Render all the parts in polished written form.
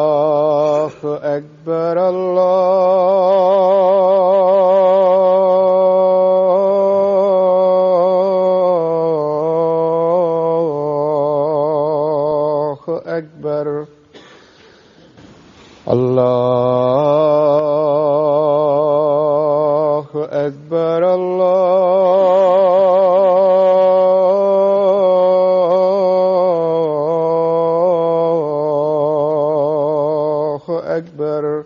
الله أكبر الله أكبر الله أكبر الله أكبر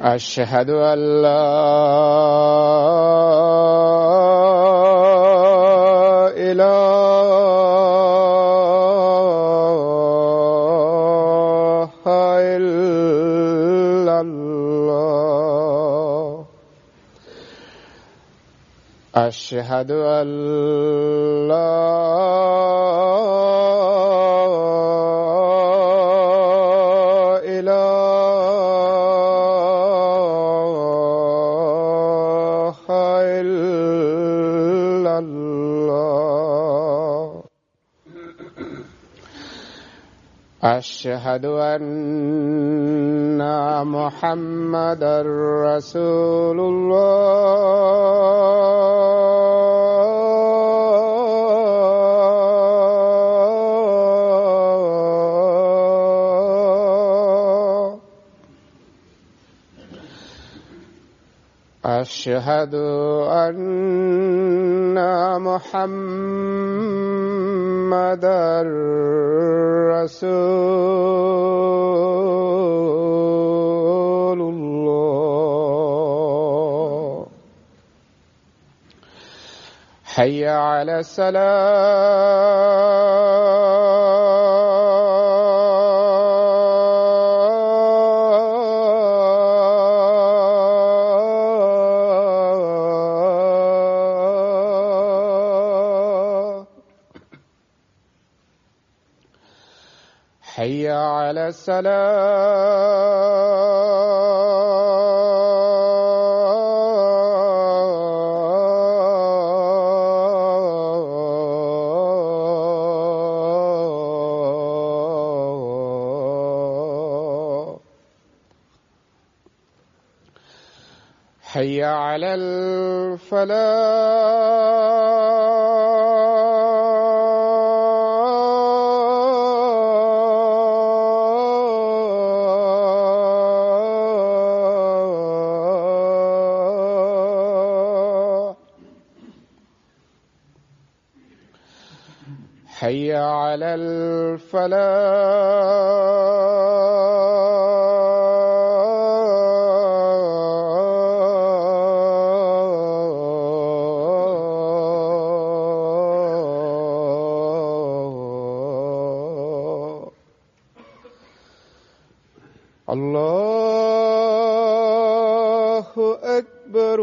أشهد أن لا إله إلا الله أشهد أن لا إله إلا الله أشهد أن محمدا رسول الله أشهد أن محمدا رسول الله حي على الصلاة حي على الصلاة حي على الفلاح حي على الفلاح الله أكبر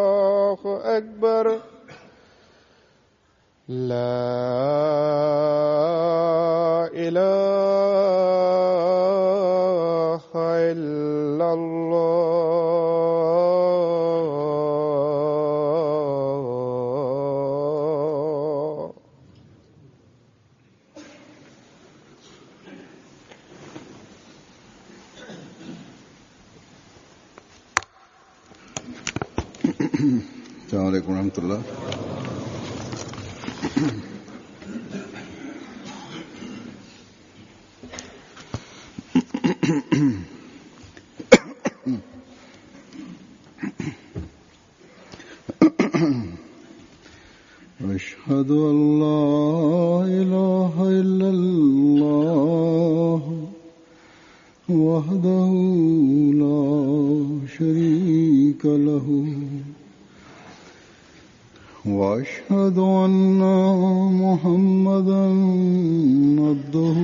الله أكبر لا إله إلا الله السلام عليكم ورحمة الله. أشهد أن لا إله إلا الله وحده لا شريك له وأشهد أن محمدا عبده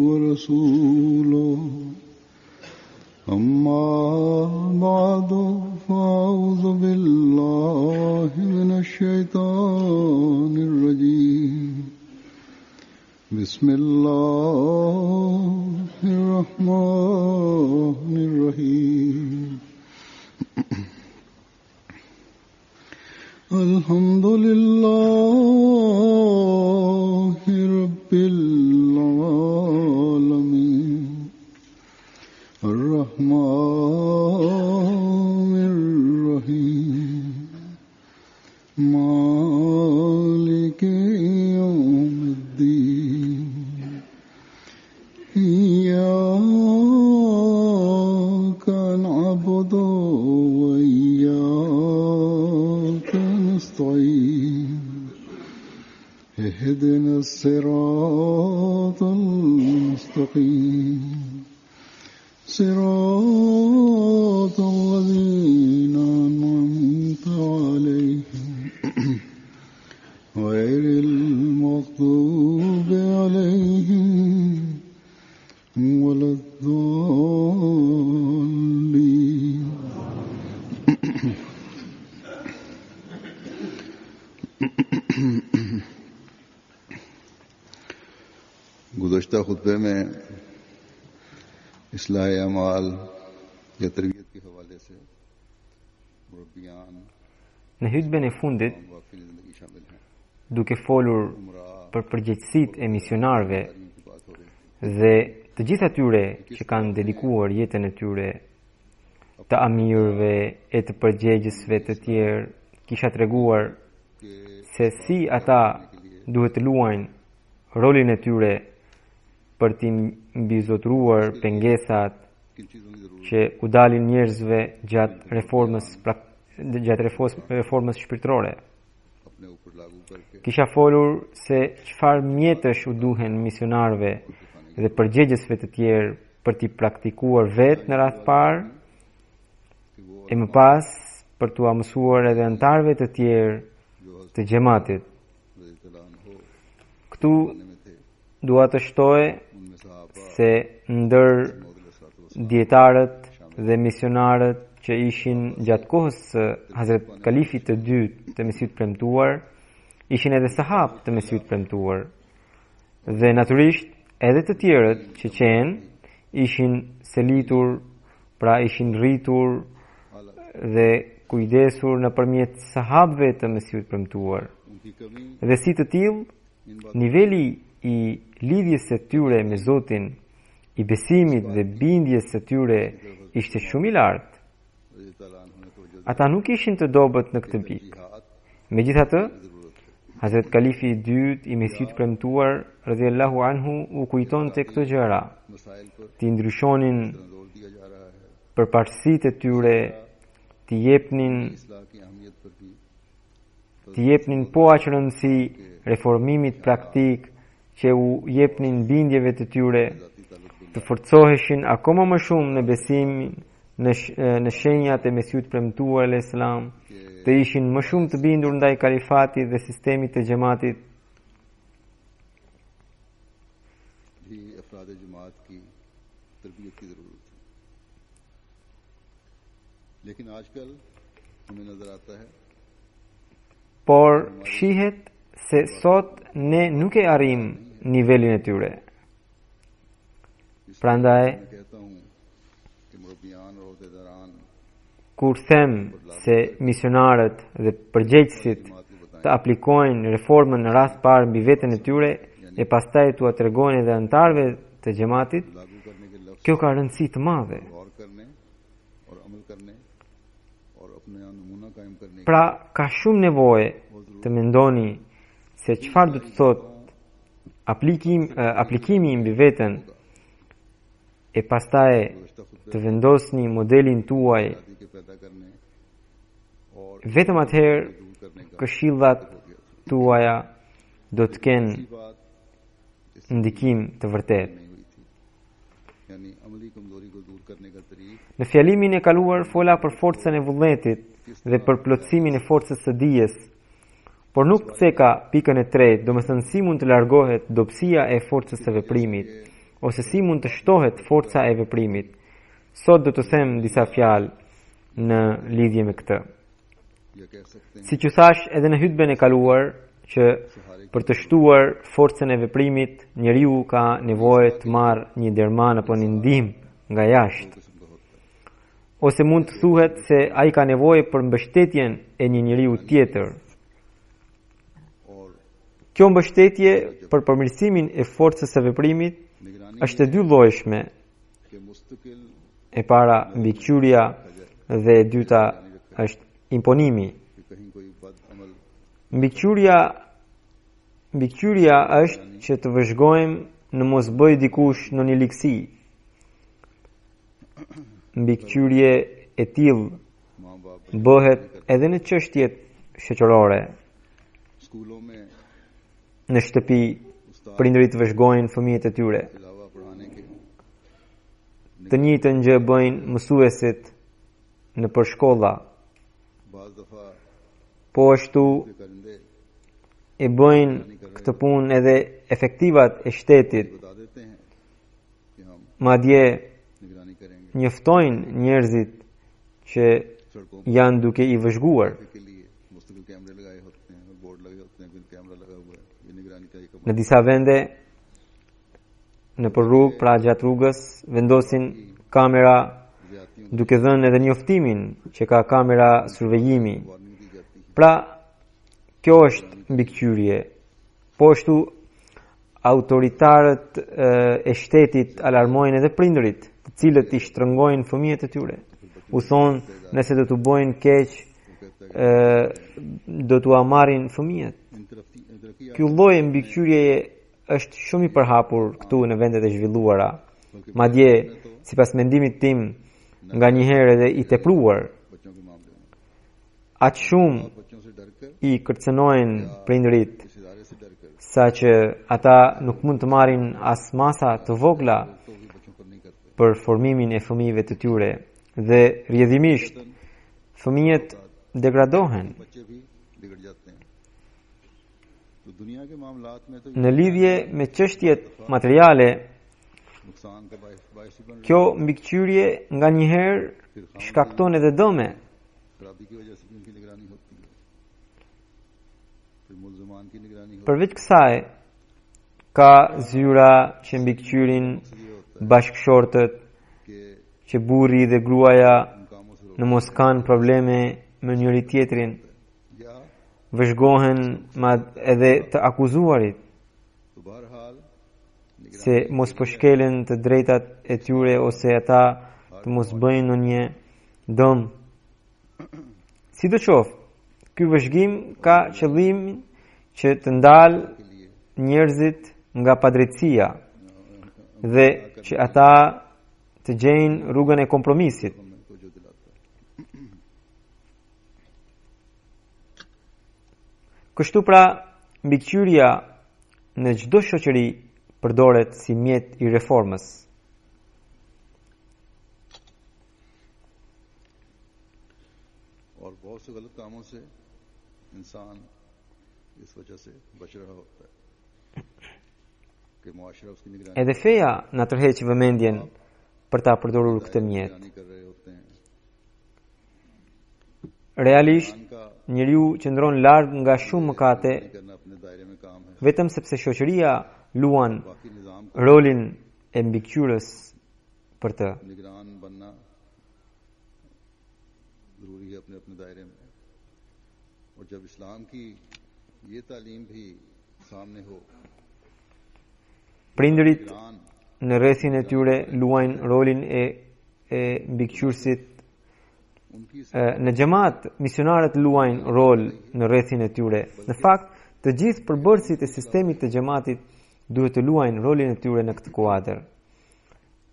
ورسوله أما بعد فأعوذ بالله من الشيطان الرجيم بسم الله الرحيم الحمد لله رب العالمين الرحمن الرحيم مالك يوم الدين إياك نعبد وإياك نستعين اهدنا الصراط المستقيم صراط الذين أنعمت عليهم غير المغضوب عليهم ولا الضالين गुज़श्ता खुतबे में इस्लाह अमाल या तरबियत के हवाले से मुरब्बियान Në hutben e fundit, वाक़फ़ी ज़िंदगी शामिल हैं। duke folur për përgjegjësitë e misionarëve dhe të gjithë atyre që kanë dedikuar jetën e tyre të amirëve e të përgjegjësve të tjerë, kisha treguar se si ata duhet të luajnë rolin e tyre për t'i mbizotruar pengesat किन चीज़ों की ज़रूरत që u dalin njerëzve gjatë reformës shpirtërore. अपने ऊपर लागू करके Kisha folur se çfarë mjetësh u duhen misionarëve dhe përgjegjësve të tjerë për t'i praktikuar vetë në radhë parë, e më pas për t'u mësuar edhe antarëve të tjerë të xhamatit. रज़ियल्लाहु अन्हु Këtu में थे dua të shtoj उनमें सहाबा se ndër मौदूद dietarët dhe misionarët që ishin gjatë kohës së Hazret Kalifit të dytë të Mesihut premtuar, ishin edhe sahabë të Mesihut premtuar. Dhe natyrisht edhe të tjerët që qenë ishin selitur, pra ishin rritur dhe kujdesur nëpërmjet sahabëve të Mesihut premtuar. उनकी कमी Dhe si të tillë, इन बातों niveli i lidhjes së tyre me Zotin, i besimit dhe bindjes së tyre ishte shumë i lartë. रज़ियल्लाहु अन्हु ने तवज्जो Ata nuk ishin të dobët në këtë pikë. जिहाद Megjithatë, की ज़रूरत है। Hazret Kalifi i dytë i Mesihut premtuar radhiyallahu anhu u kujtonte këto gjëra, मसाइल पर t'i ndryshonin जोर दिया जा रहा है। përparësitë e tyre, t'i jepnin इस्लाह की अहमियत पर भी po aq rëndësi reformimit praktik që u jepnin bindjeve të tyre, ज़ाती ताल्लुक të forcoheshin akoma më shumë në besimin në shenjat e Mesihut premtuar alayhis salam, të ishin më shumë të bindur ndaj kalifatit dhe sistemit të xhamatit, भी अफराद जमात की तरबियत की ज़रूरत है। लेकिन आजकल हमें नज़र आता है por shihet se sot ne nuk e arrim nivelin e tyre. Prandaj, मैं कहता हूँ कि मुरब्बियान और अहदेदारान kur them se misionarët dhe përgjegjësit të aplikojnë reformën në rast parë mbi veten e tyre e pastaj t'u tregojnë edhe antarëve të xhamatit, लागू करने के लफ्ज़ kjo ka rëndësi të madhe. गौर करने और अमल करने और अपने यहाँ नमूना कायम करने की Pra ka shumë nevojë të mendoni se çfarë do të thotë aplikimi mbi veten e pastaj të vendosni modelin tuaj, शादी के पैदा करने और vetëm atëherë दूर करने का këshillat tuaja do të kenë ये बात ndikim të vërtetë. नहीं हुई थी। यानी अमली कमजोरी को दूर करने का तरीक़ Në fjalimin e kaluar fola për forcën e vullnetit dhe për plotësimin e forcës së dijes, por nuk theka pikën e tretë, domethënë si mund të largohet dobësia e forcës së veprimit, ose si mund të shtohet forca e veprimit. Sot do të them disa fjalë në lidhje me këtë. या कह सकते हैं Si që thash edhe në hutben e kaluar, që për të shtuar forcën e veprimit, njeriu ka nevojë të marrë një derman apo një ndihmë nga jashtë. किस्म का होता है। ose mund të thuhet se ai ka nevojë për mbështetjen e një njeriu tjetër. और Kjo mbështetje për përmirësimin e forcës së veprimit निगरानी është e dy llojshme. के मुस्तकिल E para mbikëqyrja dhe e dyta është imponimi. कि कहीं कोई बद अमल Mbikëqyrja është që të vëzhgojmë në mos bëj dikush në një ligësi. Mbikëqyrje e tillë माँ बाप bëhet edhe në çështjet shoqërore. स्कूलों में Në shtëpi, prindërit vëzhgojnë fëmijët e tyre. अलावा पढ़ाने के Të njëjtën gjë bëjnë mësuesit në për shkolla. बाज दफा Po ashtu के करिंदे e bëjnë këtë punë edhe efektivat e shtetit. बता देते हैं कि हम Madje निगरानी करेंगे njoftojnë njerëzit që सड़कों janë duke I vëzhguar. के लिए मुस्तकिल कैमरे लगाए होते हैं बोर्ड लगे होते हैं कोई कैमरा लगा हुआ है ये निगरानी का एक Në disa vende, në për rrugë, pra gjatë rrugës, vendosin kamera ज्यादतियों duke dhënë edhe njoftimin që ka kamera survejimi. की वार्निंग दी जाती है Pra, kjo është mbikëqyrje. Po ashtu, autoritarët e shtetit alarmojnë edhe prindërit, të cilët I shtrëngojnë fëmijët e tyre. U thonë, nëse do t'u bojnë keq, do t'u marrin fëmijët. इन तरक्की Ky lloj mbikëqyrjeje është shumë I përhapur këtu në vendet e zhvilluara. Madje, sipas mendimit tim, nganjëherë edhe I tepruar. बच्चों के मामले में Aq shumë बच्चों से डर कर I kërcënojnë prindërit इस इदारे से डर कर sa që ata nuk mund të marrin as masa të vogla तो भी बच्चों पर नहीं करते për formimin e fëmijëve të tyre dhe rrjedhimisht fëmijët degradohen. बच्चे भी बिगड़ जाते हैं तो दुनिया के मामलात में तो Në lidhje me çështjet materiale, नुकसान का बायस ही बन kjo mbikëqyrje nganjëherë shkakton edhe dëme. खराबी की वजह से भी उनकी निगरानी होती है फिर मुल्ज़मान की निगरानी होती Përveç kësaj, ka zyra që mbikëqyrin bashkëshortët, है कि që burri dhe gruaja उन कामों से në mos kanë probleme me njëri tjetrin, या vëzhgohen edhe të akuzuarit तो बहरहाल निगरानी se mos përshkelen të drejtat e tyre ose ata të mos bëjnë në një dëm. Sidoqoftë, ky vëzhgim ka qëllimin që të ndalë के लिए njerëzit nga padrejtësia dhe që ata të gjejnë rrugën e kompromisit. हमें तो जो दिलाता है Kështu pra, mbikëqyrja në çdo shoqëri përdoret si mjet I reformës. और बहुत से गलत कामों से इंसान इस वजह से बच रहा होता है कि मुआशरा उसकी निगरानी Edhe feja na tërheq vëmendjen për ta përdorur këtë mjet. निगरानी कर रहे होते हैं Realisht, इंसान का njeriu qëndron larg nga shumë mëkate करना अपने दायरे में काम है vetëm sepse shoqëria luan बाकी निज़ाम को rolin e mbikëqyrës për të. निगरान बनना जरूरी है अपने अपने दायरे में और जब इस्लाम की ये तालीम भी सामने हो Prindërit निगरान në rrethin e tyre luajnë rolin e mbikëqyrësit. उनकी Në xhamat misionarët luajnë rol në rrethin e tyre. Në fakt, të gjithë përbërësit e sistemit të xhamatit duhet të luajnë rolin e tyre në këtë kuadër.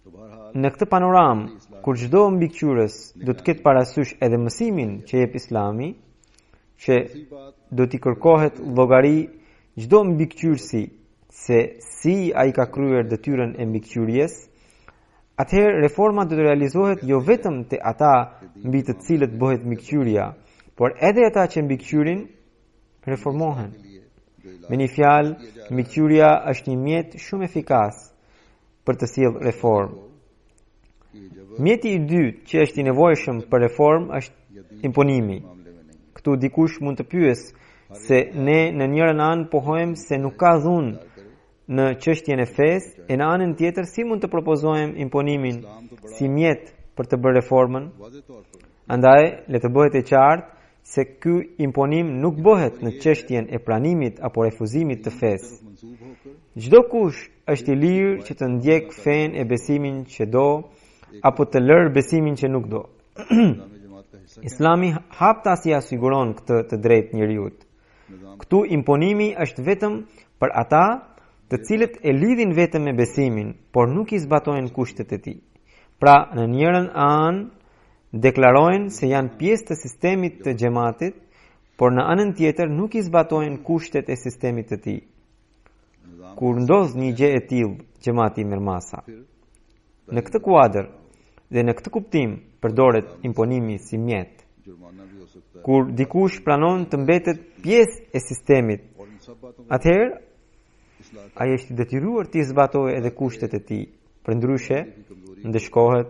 तो बहरहाल Në këtë panoram, kur çdo mbikëqyrës do të ketë parasysh edhe mësimin që jep Islami, që दूसरी बात do t'i kërkohet llogari çdo mbikëqyrësi se si ai ka kryer detyrën e mbikëqyrjes, atëherë reforma do të realizohet jo vetëm te ata mbi të cilët bëhet mbikëqyrja, por edhe ata që mbikëqyrin reformohen. के लिए जो इलाज Me një fjalë, mbikëqyrja është një mjet shumë efikas për të sjellë reformë. की जब Mjeti I dytë që është I nevojshëm për reformë është imponimi. मामले में नहीं Këtu dikush mund të pyes se ne në njërën anë pohojmë se nuk ka dhunë në çështjen e fesë, e në anën tjetër si mund të propozojmë imponimin si mjet për të bërë reformën. वाज़े तौर पर Andaj, le të bëhet e qartë se ky imponim nuk bëhet në çështjen e pranimit apo refuzimit të fesë. मंसूब होकर Çdo kush është i lirë që të ndjek fenë e besimin që do apo të lërë besimin që nuk do. इस्लामी जमात का हिस्सा Islami haptasi siguron këtë të drejtë njeriut. Këtu imponimi është vetëm për ata të cilët e lidhin vetëm me besimin, por nuk i zbatojnë kushtet e tij. Pra, në njërën anë deklarojnë se janë pjesë të sistemit të xhamatit, por në anën tjetër nuk i zbatojnë kushtet e sistemit të tij. Kur ndodh një gjë e tillë, xhamati merr masa. Në këtë kuadër dhe në këtë kuptim përdoret imponimi si mjet. जुर्माना भी हो सकता है Kur dikush pranon të mbetet pjesë e sistemit, और इन सब बातों का atëherë इस्लाह ai është i detyruar të zbatojë edhe kushtet e tij. Përndryshe, ndëshkohet,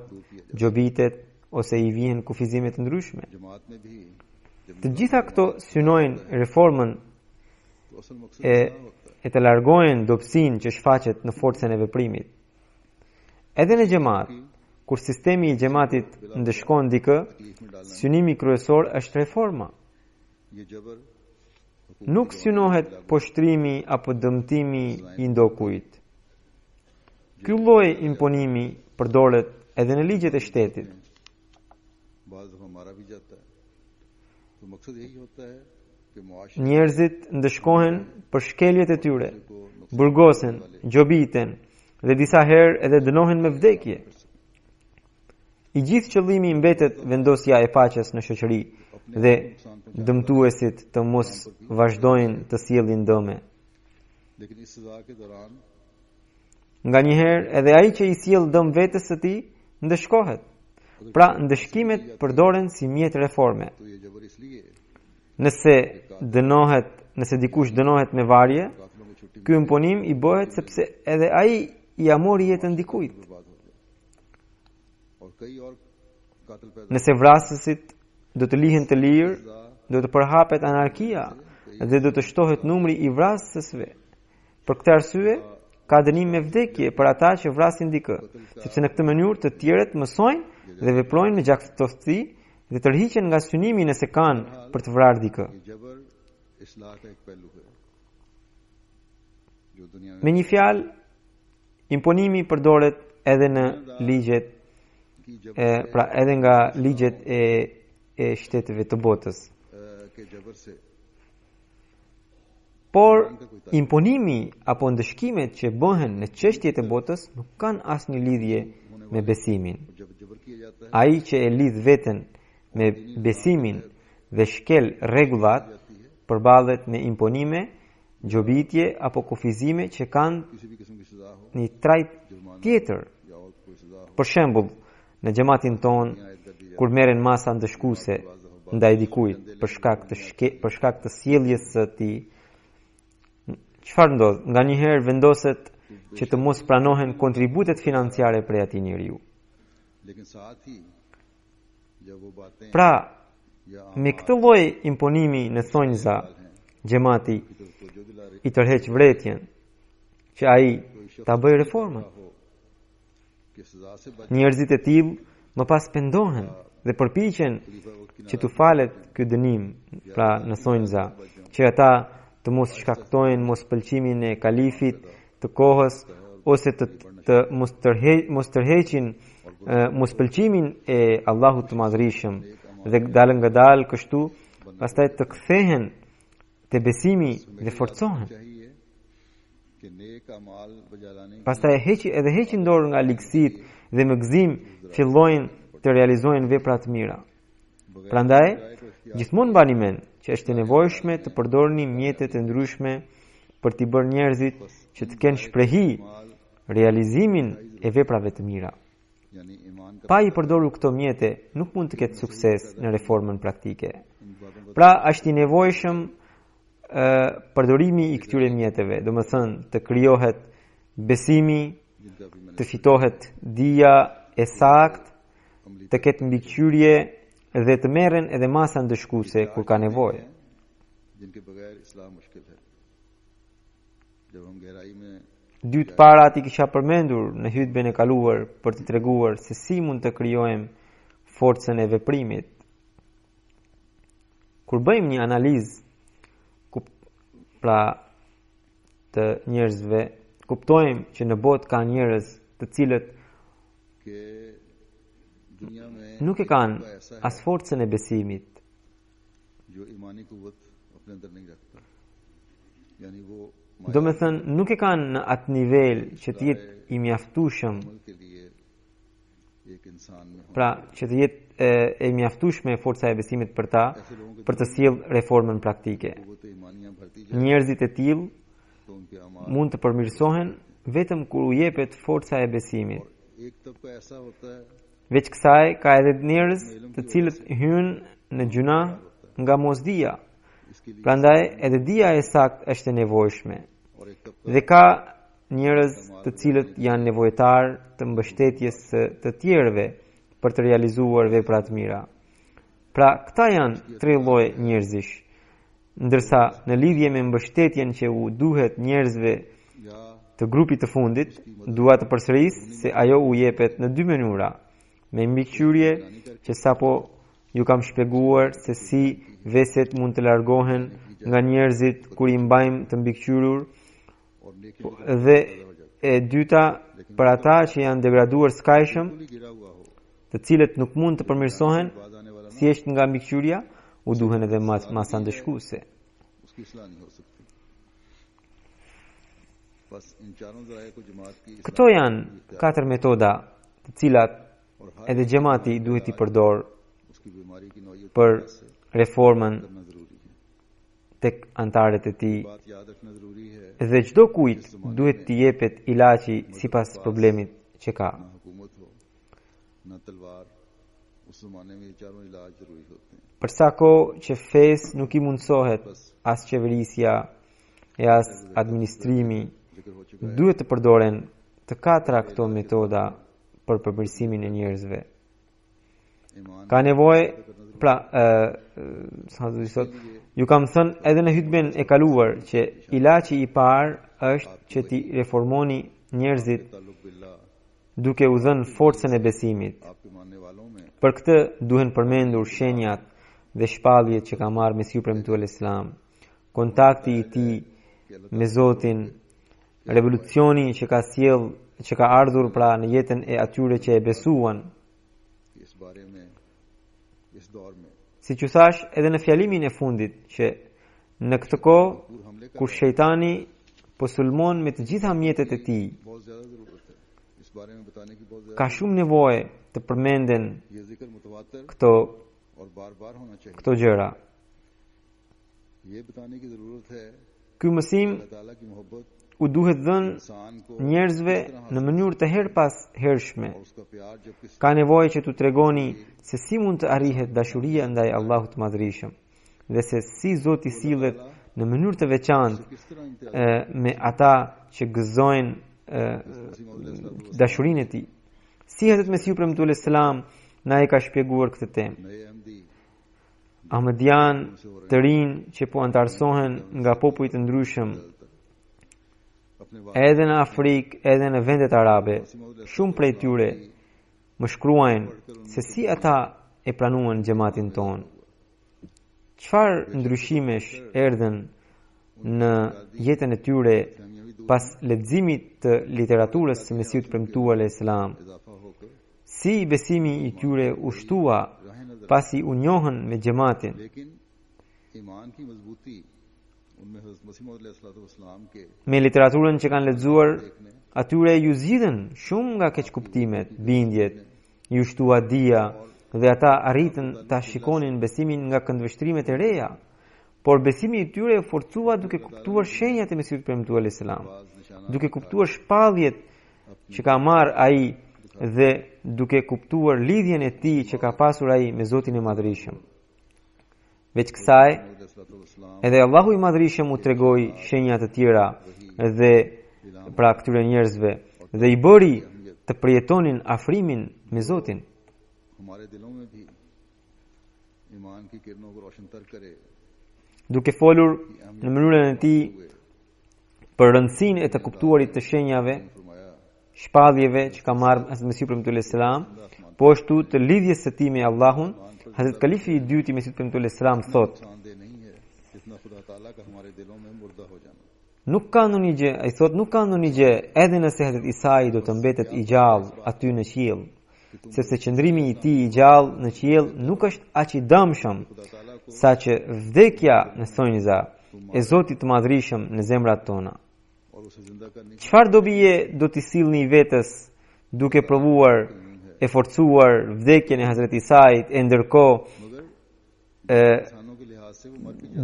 gjobitet ose i vihen kufizime të ndryshme. जमात में भी जब Të gjitha këto synojnë reformën तो असल मकसद e, e të largojnë dobësinë që shfaqet në forcën e veprimit. Edhe në xhamat, kur sistemi i xhamatit ndëshkon dikë, तकलीफ में डालना synimi kryesor është reforma. ये जबर Nuk synohet poshtrimi apo dëmtimi i ndokujt. Ky lloj imponimi përdoret edhe në ligjet e shtetit. बाज दफा मारा भी जाता है तो मकसद यही होता है कि मुआशरे Njerëzit ndëshkohen për shkeljet e tyre, burgosen, gjobiten dhe disa herë edhe dënohen me vdekje. I gjithë qëllimi mbetet vendosja e paqes në shoqëri dhe dëmtuesit të mos vazhdojnë të sjellin dëme. लेकिन इस सजा के दौरान Nganjëherë edhe ai që i sjell dëm vetes së tij ndëshkohet. Pra ndëshkimet përdoren si mjet reforme. तो ये जबर इसलिए Nëse dikush dënohet me varje, काफिलों को छुट्टी ky imponim i bëhet sepse edhe ai i amori jetën dikujt. बर्बाद हो गया और कई और कातिल पैदा Nëse vrasësit do të lihen të lirë, do të përhapet anarkia dhe do të shtohet numri i vrasësve. Për këtë arsye, ka dënim me vdekje për ata që vrasin dikë, sepse në këtë mënyrë të tjerët mësojnë dhe veprojnë me gjaktësi dhe tërhiqen nga synimi nëse kanë për të vrarë dikë. ये जबर इस्लाह का एक पहलू है जो दुनिया में Me një fjalë, imponimi përdoret edhe në ligjet, की जबर pra edhe nga ligjet e shteteve të botës. के जबर से Por imponimi apo ndëshkimet që bëhen në çështjet e botës nuk kanë asnjë lidhje me besimin. जब जबर किया जाता है Ai që e lidh veten me besimin dhe shkel rregullat përballet me imponime, gjobitje apo kufizime që kanë किसी भी किस्म की सजा हो një trajt tjetër. या और कोई सजा हो Për shembull, në xhamatin ton, kur merren masa ndëshkuese ndaj dikujt për shkak të sjelljes së tij, çfarë ndodh? Nganjëherë vendoset që të mos pranohen kontributet financiare prej atij njeriu. लेकिन साथ ही जब वो बातें Pra, या me këtë lloj imponimi në thonjza, xhamati तो जो दिला रही i tërheq vretjen që ai ta bëjë reformën. हो कि सजा से बच Njerëzit e tillë më pas pendohen dhe përpiqen që të falet ky dënim, pra në thonjza, që ata të mos shkaktojnë mospëlqimin e kalifit të kohës ose të mos tërheqin mospëlqimin e Allahut të Madhërisëm dhe dalë nga dalë kështu pastaj të kthehen te besimi dhe forcohen. चाहिए कि नेक अमाल बजा लाने की Pastaj heqin dorë nga ligësit dhe me gëzim fillojnë të realizojnë vepra të mira. Prandaj, gjithmonë mbani mend që është e nevojshme të përdorni mjetet e ndryshme për t'i bërë njerëzit që të kenë shprehi realizimin e veprave të mira. यानी ईमान का Pa i përdorur këto mjete, nuk mund të ketë sukses në reformën praktike. Pra, është i nevojshëm përdorimi i këtyre mjeteve, do më thënë të krijohet besimi, जिनका भी मैंने të fitohet dija e sakt, të ketë mbikëqyrje dhe të merren edhe masa ndëshkuese kur ka nevojë. जिनके बगैर इस्लाम मुश्किल है जब हम गहराई में Dy të parat i kisha përmendur në hutben e kaluar për të treguar se si mund të krijojmë forcën e veprimit. Kur bëjmë një analizë pra të njerëzve, kuptojmë që në botë ka njerëz të cilët nuk e kanë as forcën e besimit. Do me thënë, nuk e kanë në atë nivel që të jetë i mjaftueshëm, pra që të jetë e mjaftueshme forca e besimit për ta, për të sjellë reformën praktike. Njerëzit e tillë mund të përmirësohen vetëm kur u jepet forca e besimit. Veç kësaj, ka edhe njerëz të cilët hynë në gjuna nga mosdia. Prandaj edhe dia e saktë është e nevojshme. Dhe ka njerëz të cilët janë nevojtar të mbështetjes së të tjerëve për të realizuar vepra të mira. Pra, këta janë tre lloje njerëzish. Ndërsa në lidhje me mbështetjen që u duhet njerëzve të grupit të fundit, dua të përsëris se ajo u jepet në dy mënyra. Me mbikëqyrje që sapo ju kam shpjeguar se si veset mund të largohen nga njerëzit kur i mbajmë të mbikëqyrur, dhe e dyta për ata që janë degraduar skajshëm, të cilët nuk mund të përmirësohen thjesht nga mbikëqyrja, u duhen edhe masa ndëshkuese. Këto janë 4 metoda të cilat edhe xhamati duhet i përdor për reformën tek antarët e tij. Dhe çdo kujt duhet t'i jepet ilaçi sipas problemit që ka. Për sa kohë që fes nuk i mundsohet as qeverisja e as administrimi, duhet të përdoren të 4 këto metoda për përmirësimin e njerëzve. Ka nevojë, pra, ju kam thënë edhe në hutben e kaluar që ilaçi i parë është që ti reformoni njerëzit duke u dhënë forcën e besimit. Për këtë duhen përmendur shenjat dhe shpalljet që ka marrë Mesiu premtuar Islam, kontakti i tij me Zotin, revolucioni që ka ardhur pra në jetën e atyre që e besuan. Si që thash edhe në fjalimin e fundit që në këtë kohë kur shejtani po sulmon me të gjitha mjetet e tij, ka shumë nevojë të përmenden këto gjëra. Ky mësim u duhet dhënë njerëzve në mënyrë të hershme. Ka nevojë që t'u tregoni se si mund të arrihet dashuria ndaj Allahut të Madhërisëm dhe se si Zoti sillet në mënyrë të veçantë me ata që gëzojnë dashurinë e tij. Si Hazrat Mesiu premtuar Islam na e ka shpjeguar këtë temë. Ahmedian të rinj që po antarësohen nga popuj të ndryshëm, edhe në Afrikë, edhe në vendet arabe, shumë prej tyre më shkruajnë se si ata e pranuan xhamatin ton. Çfarë ndryshimesh erdhën në jetën e tyre pas leximit të literaturës së Mesiut premtuar Islam. Si besimi i tyre u shtua pasi u njohën me xhamatin. Me literaturën që kanë lexuar, atyre ju zgjidhen shumë nga keqkuptimet, bindjet, ju shtua dia dhe ata arritën ta shikonin besimin nga këndvështrimet e reja. Por besimi i tyre u forcua duke kuptuar shenjat e Mesiut premtuar Islam, duke kuptuar shpalljet që ka marrë ai dhe duke kuptuar lidhjen e tij që ka pasur ai me Zotin e Madhërisëm. Veç kësaj, edhe Allahu i Madhërisëm u tregoi shenja të tjera dhe pra këtyre njerëzve dhe i bëri të përjetonin afrimin me Zotin. Duke folur në mënyrën e tij për rëndësinë e të kuptuarit të shenjave, shpalljeve që ka marrë Hazrat Mesihu premtuar selam, po ashtu të lidhjes së tij me Allahun. Hazrat Kalifi i dytë i Mesihut premtuar selam thot: Nuk ka ndonjë gjë, ai thot, nuk ka ndonjë gjë, edhe nëse Hazrat Isa do të mbetet i gjallë aty në qiell, sepse qëndrimi i tij i gjallë në qiell nuk është aq i dëmshëm saqë vdekja në thonjza e Zotit të Madhrishëm në zemrat tona. Çfarë dobije do t'i sillni vetes duke provuar e forcuar vdekjen e Hazrat Isait e ndërkohë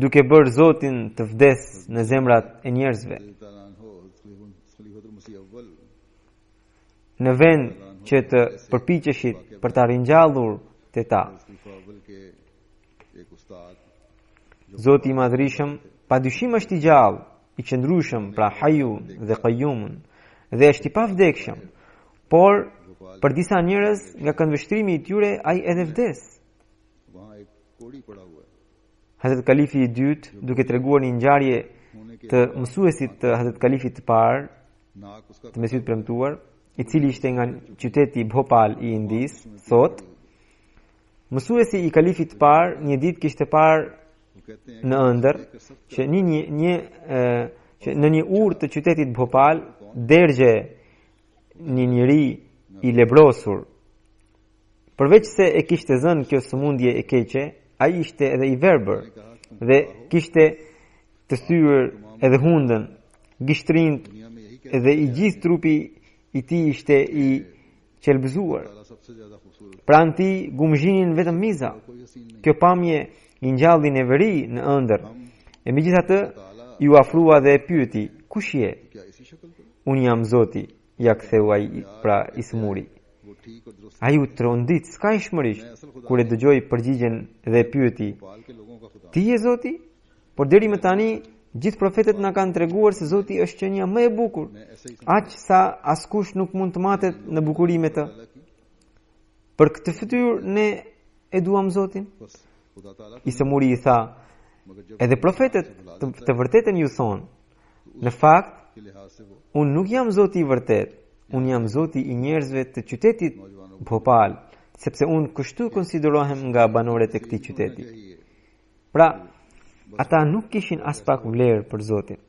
duke bërë Zotin të vdes në zemrat e njerëzve, në vend që të përpiqeshit për ta ringjallur te ta. Zoti i Madhrishëm padyshim është i gjallë, i qëndrueshëm, pra Hayyun dhe Qayyumun, dhe është i pavdekshëm, por për disa njerëz nga këndvështrimi i tyre ai edhe vdes. Hazrat Kalifi i dytë, duke treguar një ngjarje të mësuesit të Hazrat Kalifit të parë, të Mesihut premtuar, i cili ishte nga qyteti Bhopal i Indis, thot: mësuesi i Kalifit të parë një ditë kishte parë në ëndër që në një urë të qytetit Bhopal dergje një njeri i lebrosur. Përveç se e kishte zënë kjo sëmundje e keqe, ai ishte edhe i verbër dhe kishte të thyer edhe hundën, gishtrinj edhe i gjithë trupi i tij ishte i qelbëzuar. Pranë tij gumzhinin vetëm miza. Kjo pamje i ngjalli në veri në ëndër. E megjithatë ju afrua dhe e pyeti: kush je? Unë jam Zoti, ja ktheu ai, pra i smuri. Ai u trondit skajshmërisht kur e dëgjoi përgjigjen dhe e pyeti: ti je Zoti? Por deri më tani gjithë profetët na kanë treguar se Zoti është qenia më e bukur, aq sa askush nuk mund të matet në bukuri me të. Për këtë fytyrë ne e duam Zotin. I smuri i tha: edhe profetët të vërtetën ju thonë, në fakt unë nuk jam Zoti i vërtet, unë jam Zoti i njerëzve të qytetit Bhopal, sepse unë kështu konsiderohem nga banorët e këtij qyteti. Pra, ata nuk kishin as pak vlerë për Zotin.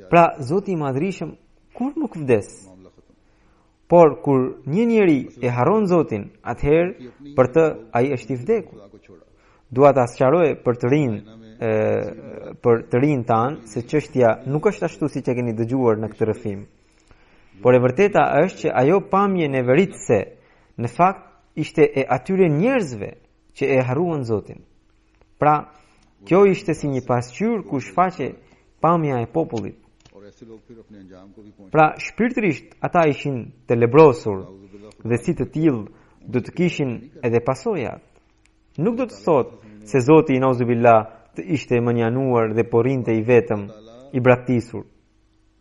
Pra, Zoti i Madhrishëm kur nuk vdes. Por kur një njeri e harron Zotin, atëherë për të ai është i vdekur. Dua ta sqaroj për të rinë tanë se çështja nuk është ashtu siç e keni dëgjuar në këtë rrëfim. Por e vërteta është që ajo pamje neveritëse në fakt ishte e atyre njerëzve që e harruan Zotin. Pra, kjo ishte si një pasqyrë ku shfaqe pamja e popullit. Pra, shpirtërisht ata ishin të lebrosur dhe si të tillë do të kishin edhe pasojat. Nuk do të thotë se Zoti i nauzubillah të ishte mënjanuar dhe po rinte i vetëm, i braktisur.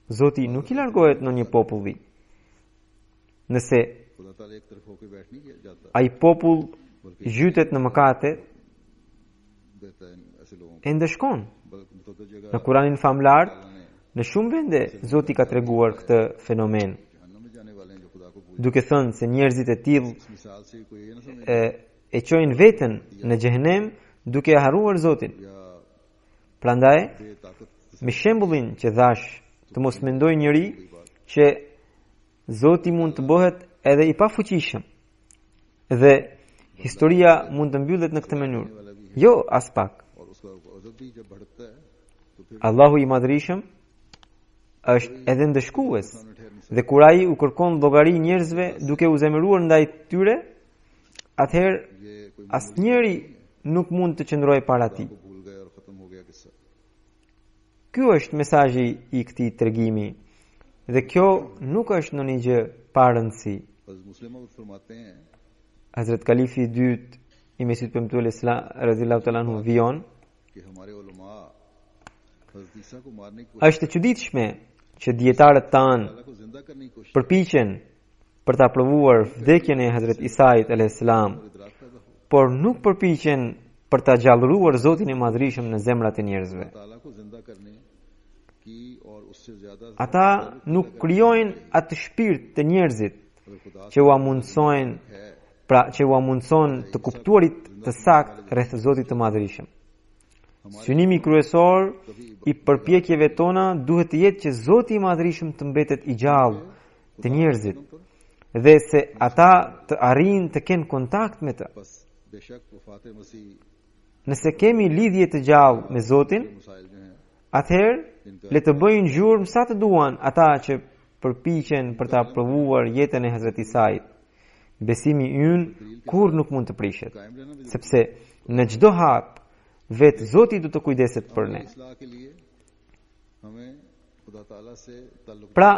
Zoti nuk i largohet në një populli. Nëse ai popull zhytet në mëkate, e ndëshkon. Në Kuranin famlar, në shumë vende Zoti ka treguar këtë fenomen, duke thënë se njerëzit e tillë e çojnë veten në xhehenem duke harruar Zotin. Prandaj, me shembullin që dhash, të mos mendoj njëri që Zoti mund të bëhet edhe i pafuqishëm dhe historia mund të mbyllet në këtë mënyrë. Jo, as pak. Allahu i Madhrishëm është edhe ndëshkues dhe kur ai u kërkon llogari njerëzve duke u zemëruar ndaj tyre, atëherë asnjëri nuk mund të qëndrojë para tij. Ky është mesazhi i këtij tregimi dhe kjo nuk është ndonjë gjë pa rëndësi. Hazrat Kalifi i dytë i Mesihut premtuar radhiyallahu ta'ala anhu vion. Është e çuditshme që dietarët tanë përpiqen për ta provuar vdekjen e Hazrat Isait alayhis salam, por nuk përpiqen për ta gjallëruar Zotin e Madhrishëm në zemrat e njerëzve. की और उससे ज्यादा Ata nuk krijojnë atë shpirt të njerëzit që ua mundsojnë, pra që ua mundson të kuptuarit të saktë rreth Zotit të Madhërisëm. Synimi kryesor i përpjekjeve tona duhet të jetë që Zoti i Madhërisëm të mbetet i gjallë të njerëzit dhe se ata të arrijnë të kenë kontakt me të. बस बेशक वफात मसीह Nëse kemi lidhje të gjallë me Zotin, मसाइल जो हैं atëherë le të bëjnë zhurmë sa të duan ata që përpiqen për ta provuar jetën e Hazrat Isait. Besimi ynë kur nuk mund të prishet, कायम रहना भी sepse në çdo hap vetë Zoti do të kujdeset për ne. इस्लाह के लिए हमें खुदा ताला से ताल्लुक Pra,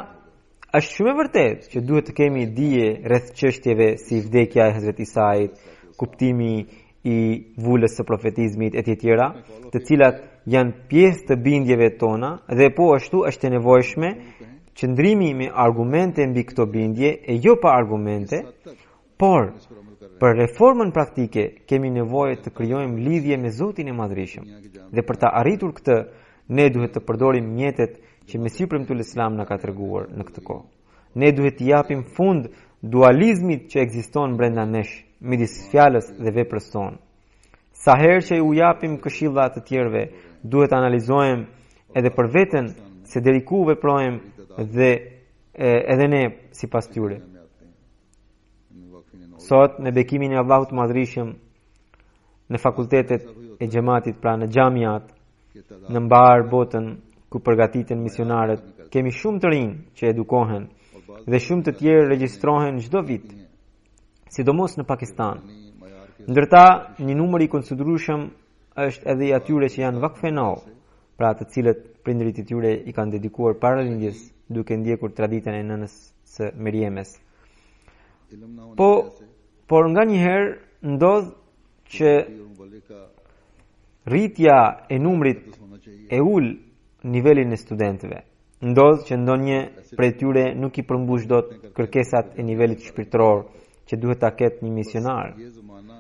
është shumë e vërtetë që duhet të kemi dije rreth çështjeve si vdekja e Hazrat Isait, kuptimi i vulës së profetizmit e tjera, të cilat janë pjesë të bindjeve tona dhe po ashtu është e nevojshme qëndrimi me argumente mbi këto bindje e jo pa argumente, por për reformën praktike kemi nevojë të krijojmë lidhje me Zotin e Madhërisëm. Dhe për ta arritur këtë, ne duhet të përdorim mjetet që Mesihu premtues Islam na ka treguar në këtë kohë. Ne duhet të japim fund dualizmit që ekziston brenda nesh, midis fjalës dhe veprës tonë. Sa herë që u japim këshilla të tjerëve, duhet të analizojmë edhe për veten se deri ku veprojmë dhe edhe ne sipas tyre. में आते हैं इन वक्फी ने Sot me bekimin e Allahut të Madhërisëm në fakultetet e xhamatit, pra në xhamiat, के तादाद në mbar botën ku përgatiten misionarët, kemi shumë të rinj që edukohen dhe shumë të tjerë regjistrohen çdo vit, sidomos në Pakistan. मयार के Ndërta një numër i konsiderueshëm është edhe i atyre që janë vakfeno, pra të cilët prindërit e tyre i kanë dedikuar paralindjes duke ndjekur traditën e nënës së Meriemës. इल्म ना होने Por nga njëherë ndodh që और मुबल्लिग का rritja e numrit होना चाहिए e ul nivelin e studentëve. Ndodh që ndonjë prej tyre nuk i përmbush dot kërkesat e nivelit shpirtëror që duhet ta ketë një misionar. ये जमाना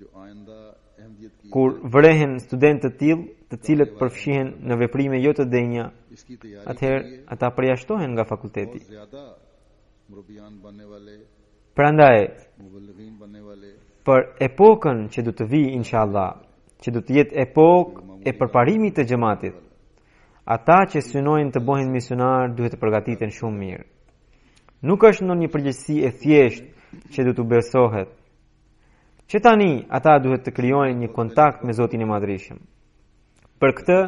जो आइंदा अहमियत की Kur vërehen studentë të tillë, të cilët përfshihen në veprime jo të denja, इसकी तैयारी atëherë ata përjashtohen nga fakulteti. बहुत ज्यादा मुरब्बियान बनने वाले Prandaj, मुबल्लिगीन बनने वाले për epokën që do të vijë inshallah, që do të jetë epokë e përparimit të xhamatit, ata që synojnë të bëhen misionar duhet të përgatiten shumë mirë. Nuk është ndonjë përgjegjësi e thjeshtë që do të besohet. Që tani ata duhet të krijojnë një kontakt me Zotin e Madhërisëm. Për këtë,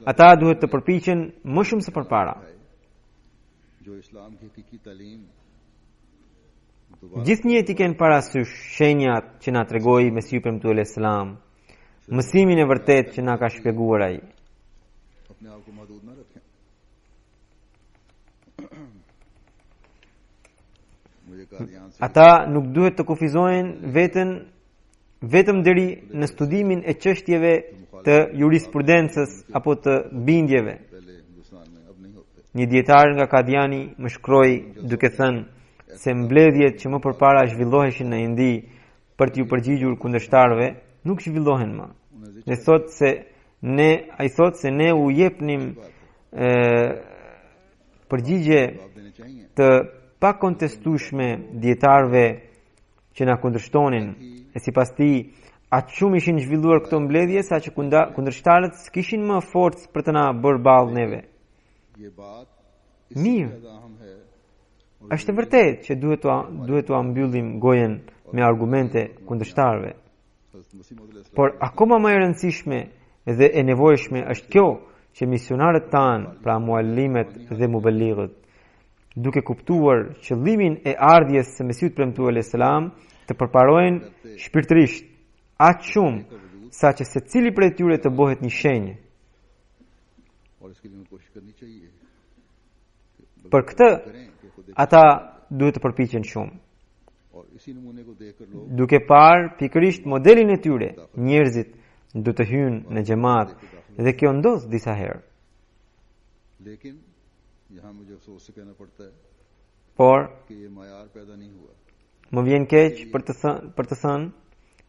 ata duhet të përpiqen më shumë se përpara. जो इस्लाम की हकीकी तालीम Gjithnjëherë i kanë parasysh shenjat që na tregoi Mesihu premtues Islam, mësimin e vërtet që na ka shpjeguar ai. अपने आप को महदूद न रखें मुझे कादियान से Ata nuk duhet të kufizojnë veten vetëm deri në studimin e çështjeve të jurisprudencës apo të bindjeve. पहले हिंदुस्तान में अब नहीं होते Një dietar nga Kadiani më shkroi duke thënë se mbledhjet që më përpara zhvilloheshin në Indi për t'ju përgjigjur kundërshtarëve nuk zhvillohen më. Ai thotë se ne u jepnim përgjigje जवाब देने चाहिए të pakontestueshme dietarëve që na kundërshtonin. E sipas tij, aq shumë ishin zhvilluar këto mbledhje sa që kundërshtarët s'kishin më forcë për të na bërë ballë neve. ये बात Mirë, ज्यादा अहम है është e vërtetë që duhet t'u mbyllim gojen me argumente kundërshtarëve. हज़रत मसीह मौद अलैहि Por akoma më e rëndësishme dhe e nevojshme është kjo që misionarët tanë, pra muallimet dhe mubellighët, duke kuptuar qëllimin e ardhjes së Mesihut premtues selam, të përparojnë shpirtërisht aq shumë sa që secili prej tyre të bëhet një shenjë. और इसके लिए हमें कोशिश करनी चाहिए Për këtë करें कि खुद ata duhet të përpiqen shumë. और इसी नमूने को देखकर लोग Duke parë pikërisht modelin e tyre, njerëzit do të hyjnë në xhamat dhe kjo ndodh disa herë. लेकिन यहाँ मुझे अफसोस से कहना पड़ता है Por कि ये मायार पैदा नहीं हुआ më vjen keq për të thënë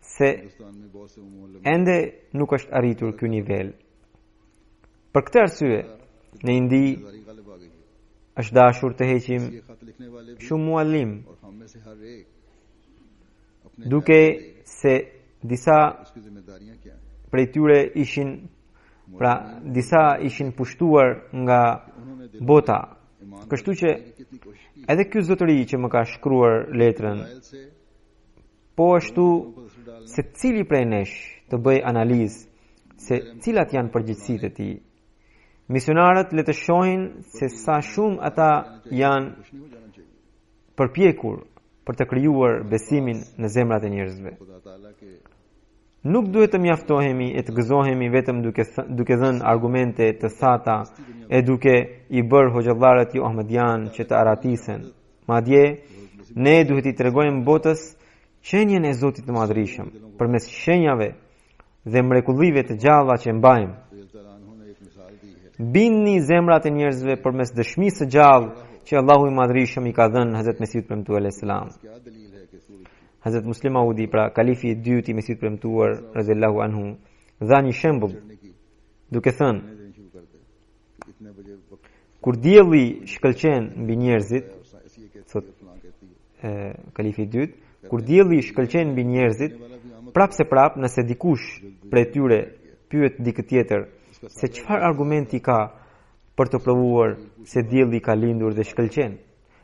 se Hindustan में बहुत से मोहल्ले ende nuk është arritur ky nivel. Për këtë arsye, Në Indi जिम्मेदारी गालिब आ गई है। është dashur të heqim ये खत लिखने वाले भी shumë muallim, और हम में से हर एक अपने duke se disa उसकी जिम्मेदारियां क्या हैं। prej tyre ishin, pra disa ishin pushtuar nga bota. Kështu që कितनी कोशिश की edhe ky zotëri që më ka shkruar letrën, file से po ashtu se cili prej nesh të bëj analizë se cilat janë përgjegjësitë e tij. Misionarët le të shohin se sa shumë ata janë कुछ नहीं हो जाना चाहिए। përpjekur për të krijuar besimin në zemrat e njerëzve. खुदा ताला के Nuk duhet të mjaftohemi e të gëzohemi vetëm duke dhënë argumente të sata e duke i bërë hoxhallarët jo Ahmedian që të aratisen. Madje, ne duhet i tregojmë botës qenjen e Zotit të Madhrishëm përmes shenjave dhe mrekullive të gjalla që mbajmë. ने एक मिसाल दी है। Bindni zemrat e njerëzve përmes dëshmisë së gjallë që Allahu i Madhrishëm i ka dhënë Hazrat Mesihut premtuar alayhis salam. क्या दलील है कि सूरज Hazrat Muslim Maudi, pra kalifi i dytë i Mesihut premtuar radhiyallahu anhu, dha një shembull चढ़ने की duke thënë: देनी शुरू कर दे कि इतने बजे वक्त kur dielli shkëlqen mbi njerëzit, और ऐसी ये कहती Sot- है फलां कहती है kalifi i dytë, kur dielli shkëlqen mbi njerëzit, prap se prap nëse dikush prej tyre pyet dikë tjetër se çfarë argumenti ka për të provuar se dielli ka lindur dhe shkëlqen.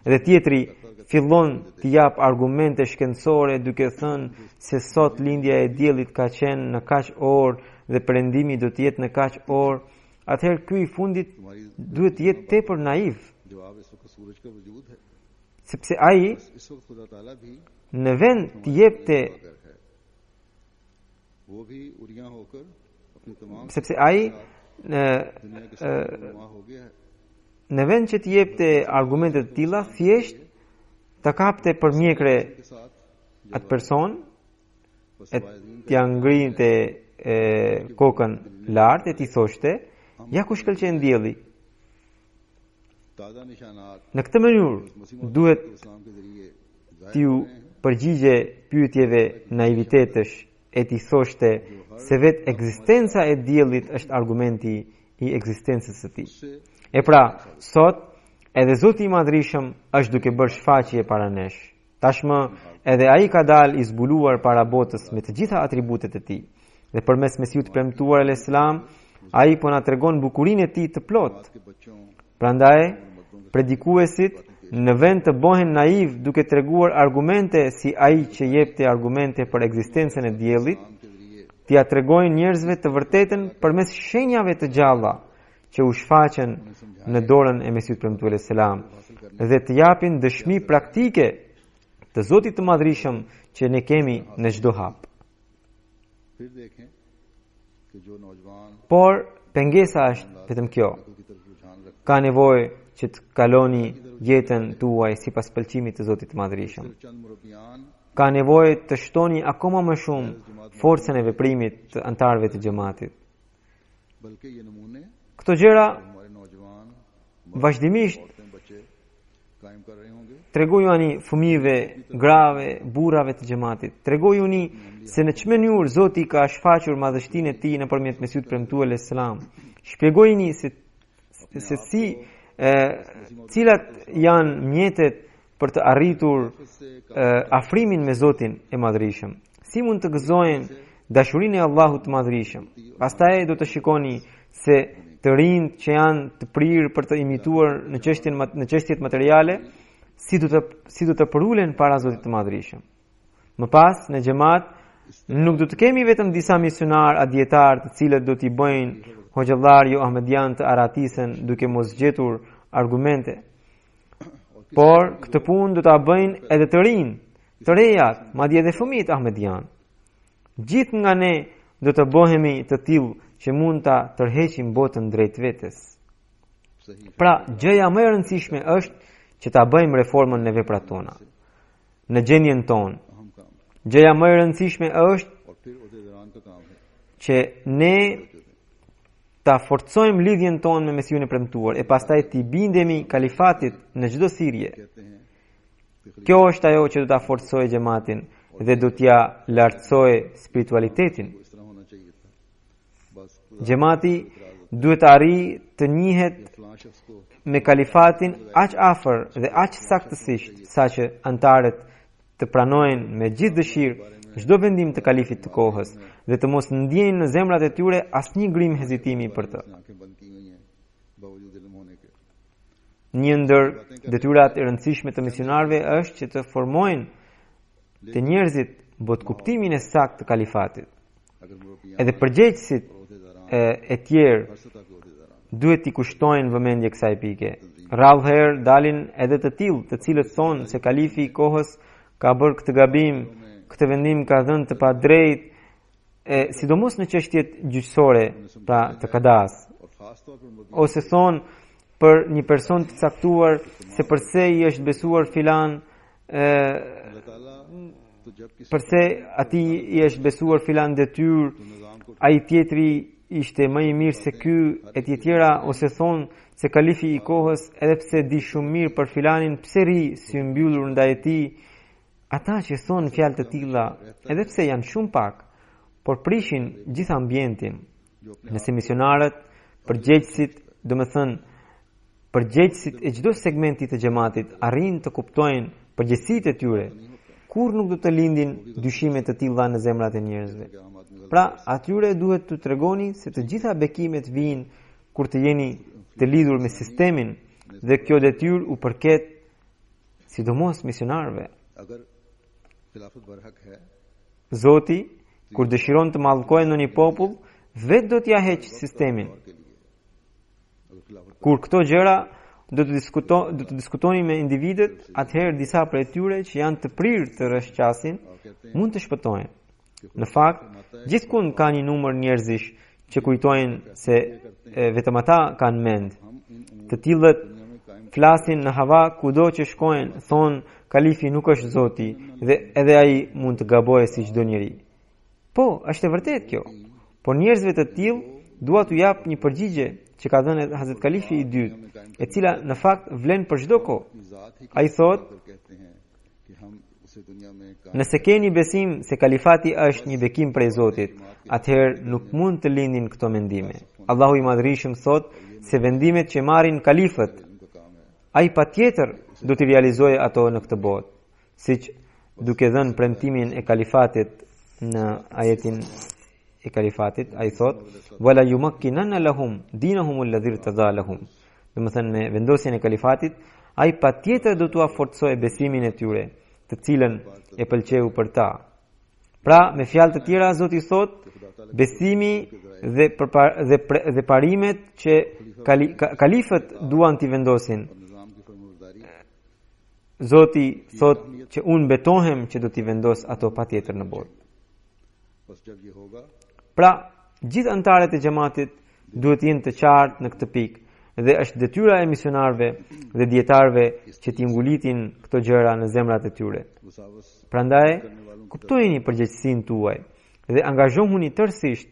Dhe tjetri fillon të jap argumente shkencore duke thënë se sot lindja e diellit ka qenë në kaq orë dhe perëndimi do të jetë në kaq orë. Atëherë ky i fundit duhet të jetë tepër naiv, जवाब इस वक्त सूरज का वजूद है। sepse ai इस वक्त खुदा ताला भी në vend të jepte अगर है वो भी उरिया होकर अपनी तमाम sepse ai दुनिया के साथ नुमा हो गया है। në vend që të jepte argumente të tilla, thjesht të kapte për mjekre के साथ atë person, बस e वायदीन t'ja ngrinte kokën lart e t'i thoshte, ja ku shkëlqen dielli. ताज़ा निशानात Në këtë mënyrë duhet इस्लाम के जरिए t'ju përgjigje pyetjeve naivitetesh e t'i thoshte se vetë ekzistenca e diellit është argumenti i ekzistencës së tij. E pra, sot edhe Zoti i Madhrishëm është duke bërë shfaqje para nesh. Tashmë edhe ai ka dalë i zbuluar para botës me të gjitha atributet e tij. Dhe përmes Mesihut premtuar alayhis salam, ai po na tregon bukurinë e tij të plotë. के बच्चों Prandaj, predikuesit në vend të bohen naiv duke treguar argumente si ai që jepte argumente për ekzistencën e diellit, के जरिए t'ia tregojnë njerëzve të vërtetën përmes shenjave të gjalla që u shfaqen në dorën e Mesihut premtuar alayhis salam dhe të japin dëshmi praktike të Zotit të Madhrishëm që ne kemi në çdo hap. फिर देखें कि जो नौजवान Por pengesa është vetëm kjo. की तरफ रुझान रखते Ka nevojë që të kaloni jetën tuaj sipas pëlqimit të Zotit të Madhrishëm. हैं चंद मुरब्बियान Ka nevojë të shtoni akoma më shumë forcën e veprimit të antarëve të xhamatit. बल्कि ये नमूने Këto gjëra हमारे नौजवान vazhdimisht औरतें बच्चे कायम कर रहे होंगे। tregojuni fëmijëve, grave, burrave të xhamatit. Tregojuni se në çmë mënyrë Zoti ka shfaqur madhështinë e tij nëpërmjet Mesihut premtuar alayhis salam. Shpjegojini se si cilat janë mjetet për të arritur afrimin me Zotin e Madhrishëm. Si mund të gëzojnë dashurinë e Allahut të Madhrishëm. Pastaj do të shikoni se të rinjt që janë të prirë për të imituar në çështjet materiale, si do të përulen para Zotit të Madhrishëm. Më pas në xhamat nuk do të kemi vetëm disa misionar a dietar të cilët do t'i bëjnë hoxhallar jo Ahmedian të aratisen duke mos gjetur argumente. Por këtë punë do ta bëjnë edhe të rinj, të rejat, madje edhe fëmijët Ahmedian. Gjithë nga ne do të bëhemi të tillë që mund ta tërheqim botën drejt vetes. Pra, gjëja më e rëndësishme është që ta bëjmë reformën në veprat tona, në gjendjen tonë. अहम काम है Gjëja më e rëndësishme është और फिर ओहदेदारान का काम है që ne ta forcojmë lidhjen tonë me Mesihun e premtuar e pastaj t'i bindemi kalifatit në çdo sirje. कहते हैं कि Kjo është ajo që do ta forcojë xhamatin dhe do t'ja lartësojë spiritualitetin. इस तरह होना चाहिए था बस Xhamati duhet të arrijë të njihet फलां शख्स को me kalifatin aq afër dhe aq saktësisht saqë antarët të pranojnë me gjithë dëshirë çdo vendim të kalifit të kohës dhe të mos ndjejnë në zemrat e tyre asnjë grim hezitimi për të. आंखें बंद की हुई हैं बावजूद इल्म होने के Një ndër detyrat e rëndësishme të misionarëve është që të formojnë të njerëzit botkuptimin e saktë të kalifatit. अगर मुरब्बियां Edhe përgjegjësit e tjerë हर सतह के अहदेदारान duhet t'i kushtojnë vëmendje kësaj pike. Rrallë herë dalin edhe të tillë, të cilët thonë se kalifi i kohës ka bërë këtë gabim, këtë vendim ka dhënë të padrejtë, sidomos në çështjet gjyqësore, pra të kadas, और खास तौर पर मुरब्बियां ose thonë për një person të caktuar se përse i është besuar filan, अल्लाह ताला तो जब किसी përse ati i është besuar filan detyrë, निजाम को ai tjetri ishte më i mirë se ky, e tjetëra ose thonë se kalifi i kohës edhe pse di shumë mirë për filanin, pse ri si u mbyllur ndaj tij. Ata që thonë fjalë të tilla, edhe pse janë shumë pak, por prishin gjithë ambientin. Nëse misionarët, përgjegjësit, domethënë përgjegjësit e çdo segmenti të xhamatit arrin të kuptojnë përgjegjësitë e tyre, kur nuk do të lindin dyshime të tilla në zemrat e njerëzve. Pra, atyre duhet të tregoni se të gjitha bekimet vijnë kur të jeni të lidhur me sistemin dhe kjo detyrë u përket sidomos misionarëve. अगर खिलाफत बरहक है Zoti, kur dëshiron të mallkojë ndonjë popull, vetë do t'ja heqë sistemin. के लिए अगर खिलाफत Kur këto gjëra do të diskutoni me individët, atëherë disa prej tyre që janë të prirë të rreshqasin mund të shpëtojnë. Në fakt, gjithkund ka një numër njerëzish që kujtojnë se vetëm ata kanë mend. Të tillët flasin në hava kudo që shkojnë, thonë kalifi nuk është Zoti dhe edhe ai mund të gabojë si çdo njeri. Po, është e vërtet kjo. Por njerëzve të tillë dua t'u jap një përgjigje që ka dhënë Hazrat Kalifi i dytë, e cila në fakt vlen për çdo kohë. Ai thotë, कहते हैं कि हम उसे दुनिया में nëse keni besim se kalifati është një bekim prej Zotit, atëherë nuk mund të lindin këto mendime. Allahu i Madhërisëm thotë se vendimet që marrin kalifët, ai patjetër do t'i realizojë ato në këtë botë, siç duke dhënë premtimin e kalifatit në ajetin e kalifatit, ai thotë wala yumakkinanna lahum dinahum alladhi irtada lahum. Domethënë me vendosjen e kalifatit, ai patjetër do t'u forcojë besimin e tyre, të cilën e pëlqeu për ta. Pra, me fjalë të tjera, Zoti thot, besimi dhe parimet që kalifët duan t'i vendosin. Zoti thot që unë betohem që do t'i vendos ato patjetër në botë. Pra, gjithë antarët e xhamatit duhet jenë të qartë në këtë pikë dhe është detyra e misionarëve dhe dietarëve që t'i ngulitin këto gjëra në zemrat e tyre. Prandaj, kuptojini përgjegjësinë tuaj dhe angazhohuni tërësisht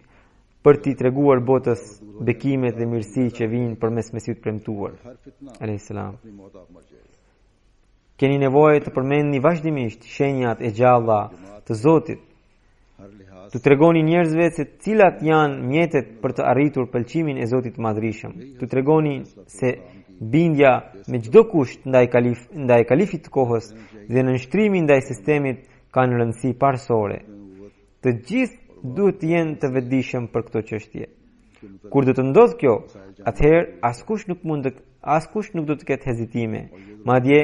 për t'i treguar botës bekimet dhe mirësi që vijnë përmes Mesihut premtuar. Alayhis salam. Keni nevojë të përmendni vazhdimisht shenjat e gjalla të Zotit. Të tregoni njerëzve se cilat janë mjetet për të arritur pëlqimin e Zotit Madhërisëm. Të tregoni se bindja me çdo kusht ndaj kalifit të kohës dhe nënshtrimi ndaj sistemit kanë rëndësi parësore. Të gjithë duhet të jenë të vetëdijshëm për këtë çështje. Kur do të ndodhë kjo, atëherë askush nuk do të ketë hezitime. Madje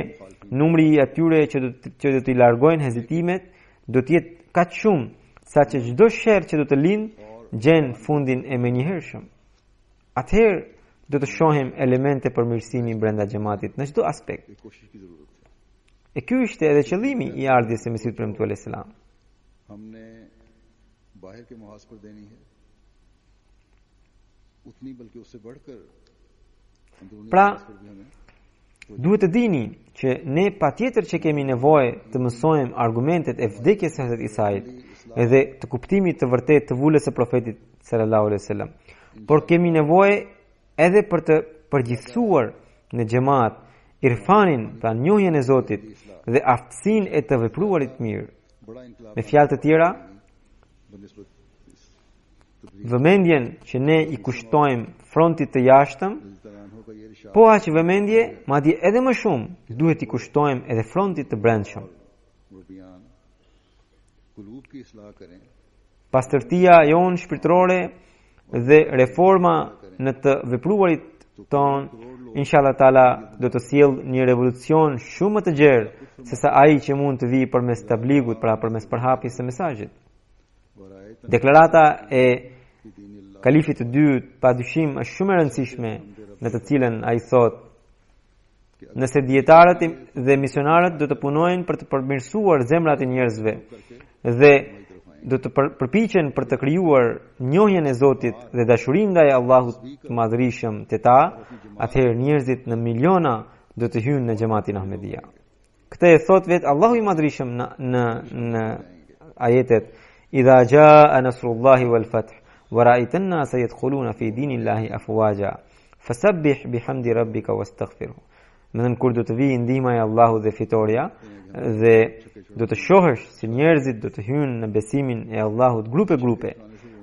numri i atyre që do t'i largojnë hezitimet do të jetë kaq shumë sa që çdo sherr që do të lindë gjen fundin e menjëhershëm. Atëherë do të shohim elemente përmirësimi brenda xhamatit në çdo aspekt. E ky ishte edhe qëllimi i ardhjes së Mesihut premtuar alayhis salam. हमने बाहर के मुहाज पर देनी है उतनी बल्कि उससे बढ़कर Pra, duhet të dini që ne patjetër që kemi nevojë të mësojmë argumentet e vdekjes së Hazrat Isait edhe të kuptimit të vërtet të vulës së profetit sallallahu alaihi wasallam. Por kemi nevojë edhe për të përgjithësuar në xhamat irfanin, pra njohjen e Zotit dhe aftësinë e të vepruarit mirë. Me fjalë të tjera, vëmendjen që ne i kushtojmë frontit të jashtëm, का ये इरशाद po aq vëmendje, madje edhe më shumë, duhet i kushtojmë edhe frontit të brendshëm. वो बयान कुलूब की इस्लाह करें Pastërtia jonë shpirtërore dhe reforma në të vepruarit ton, inshallah taala, do të sjell një revolucion shumë më të gjerë se sa ai që mund të vijë përmes tabligut, pra përmes përhapjes së mesazhit. और आयत Deklarata e की दीन अल्लाह kalifit të dytë padyshim është shumë e rëndësishme, në të cilën ai thot: nëse dietarët dhe misionarët do të punojnë për të përmirësuar zemrat e njerëzve dhe do të përpiqen për të krijuar njohjen e Zotit dhe dashurinë ndaj Allahut të Madhërisëm te ta, atëherë njerëzit në miliona do të hyjnë në xhamatin Ahmedia. Këtë e thot vetë Allahu i Madhërisëm në ajetet: idha jaa nasrullahi wal fath wa ra'aita an-nasa yadkhuluna fi dinillahi afwaja fasabbih bihamdi rabbika wastaghfirhu. Mëdhen kur do të vijë ndihma e Allahut dhe fitoria dhe do të shohësh si njerëzit do të hyjnë në besimin e Allahut grupe,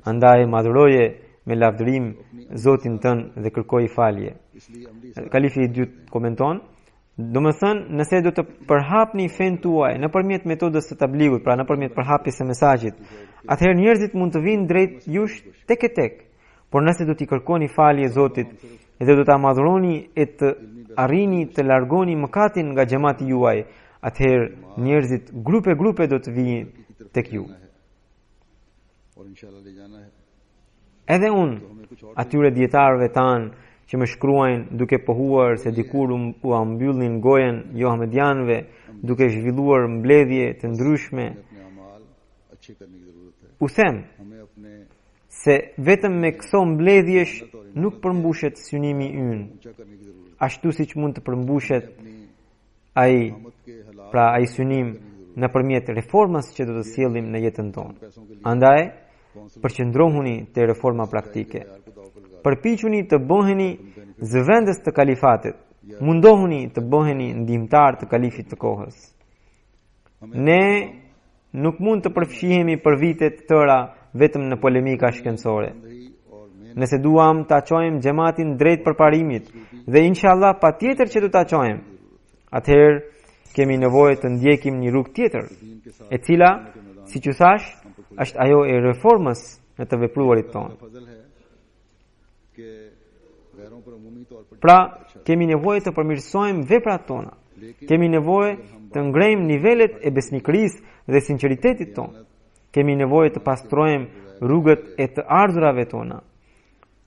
andaj madhuroje me lavdërim Zotin tënd dhe kërkoje falje. Kalifi i dytë komenton: domethënë, nëse do të përhapni fen tuaj nëpërmjet metodës së tabligut, pra nëpërmjet përhapjes së mesazhit, atëherë njerëzit mund të vinë drejt jush tek e tek. Por nëse do t'i kërkoni falje Zotit dhe do ta madhuroni e të arrini të largoni mëkatin nga xhamati juaj, atëherë njerëzit grupe do të vinë tek ju. और इंशाल्लाह ले जाना है Edhe unë, atyre dietarëve tanë që më shkruajnë duke pohuar se dikur u ambyllnin gojen jo ahmedianëve, duke zhvilluar mbledhje të ndryshme, अपने अमाल अच्छे करने की जरूरत है u them हमें अपने se vetëm me këto mbledhjesh nuk përmbushet synimi ynë, ऊंचा करने की जरूरत ashtu siç mund të përmbushet है अपनी ai, मत के हालात pra ai synim nëpërmjet reformës që do të sjellim në jetën tonë. पैसों के लिए Andaj, përqendrohuni te reforma praktike. यार को दाव पर लगा Përpiquni të bëheni zëvendës të kalifatit. Mundohuni të bëheni ndihmtar të kalifit të kohës. Ne nuk mund të përfshihemi për vite të tëra vetëm në polemika shkencore. रही और मैं Nëse duam ta çojmë xhamatin drejt përparimit dhe inshallah patjetër që do ta çojmë, atëherë kemi nevojë të ndjekim një rrugë tjetër, e cila, siç u thash, është ajo e reformës në të vepruarit tonë. फजल है कि गैरों पर अमूमी तौर पर Pra, kemi nevojë të përmirësojmë veprat tona. Kemi nevojë të ngrejmë nivelet e besnikërisë dhe sinqeritetit tonë. Kemi nevojë të pastrojmë rrugët e të ardhurave tona.